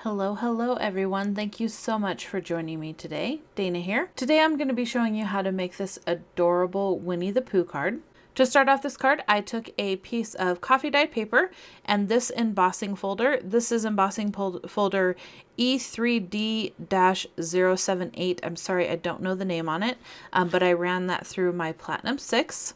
Hello everyone. Thank you so much for joining me today. Dana here. Today I'm going to be showing you how to make this adorable Winnie the Pooh card. To start off this card, I took a piece of coffee dyed paper and this embossing folder. This is embossing folder E3D-078. I'm sorry, I don't know the name on it, but I ran that through my Platinum 6.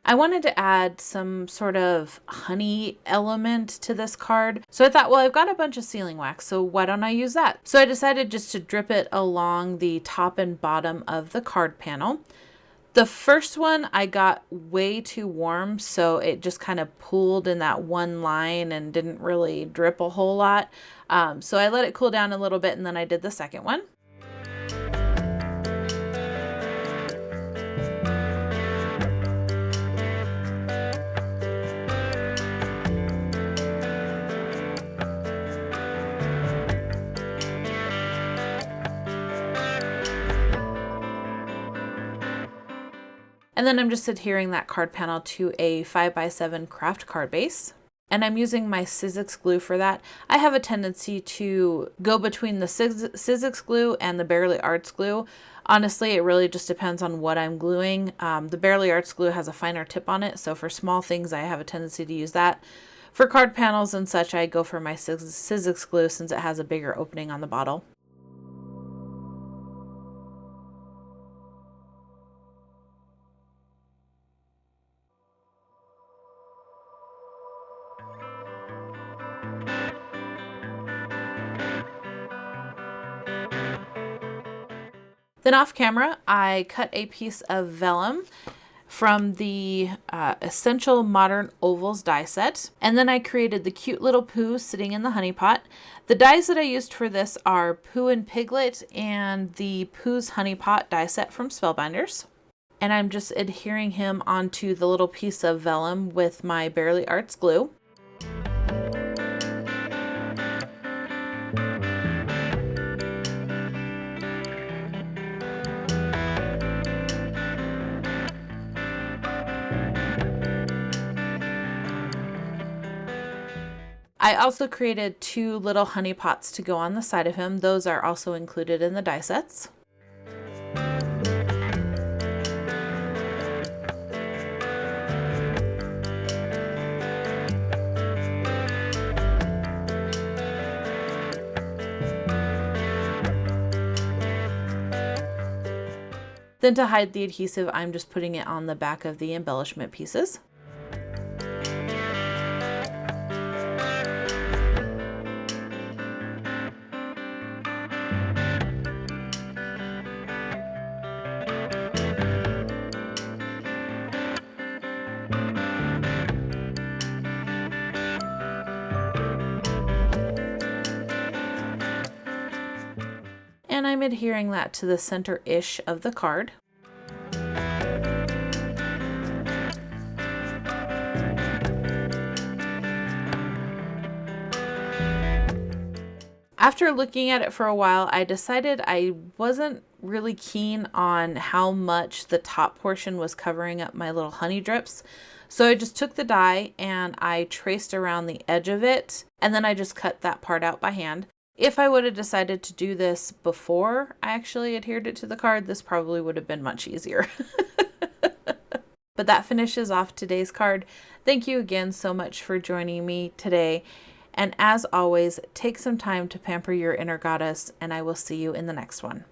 I wanted to add some sort of honey element to this card. So I thought, well, I've got a bunch of sealing wax, so why don't I use that? So I decided just to drip it along the top and bottom of the card panel. The first one I got way too warm, so it just kind of pooled in that one line and didn't really drip a whole lot. So I let it cool down a little bit and then I did the second one. And then I'm just adhering that card panel to a 5x7 craft card base. And I'm using my Sizzix glue for that. I have a tendency to go between the Sizzix glue and the Bearly Arts glue. Honestly, it really just depends on what I'm gluing. The Bearly Arts glue has a finer tip on it, so for small things I have a tendency to use that. For card panels and such, I go for my Sizzix glue since it has a bigger opening on the bottle. Then off camera, I cut a piece of vellum from the Essential Modern Ovals die set. And then I created the cute little Pooh sitting in the honey pot. The dies that I used for this are Pooh and Piglet and the Pooh's Honey Pot die set from Spellbinders. And I'm just adhering him onto the little piece of vellum with my Bearly Arts glue. I also created two little honey pots to go on the side of him. Those are also included in the die sets. Then to hide the adhesive, I'm just putting it on the back of the embellishment pieces. And I'm adhering that to the center-ish of the card. After looking at it for a while, I decided I wasn't really keen on how much the top portion was covering up my little honey drips. So I just took the die and I traced around the edge of it, and then I just cut that part out by hand. If I would have decided to do this before I actually adhered it to the card, this probably would have been much easier. But that finishes off today's card. Thank you again so much for joining me today. And as always, take some time to pamper your inner goddess, and I will see you in the next one.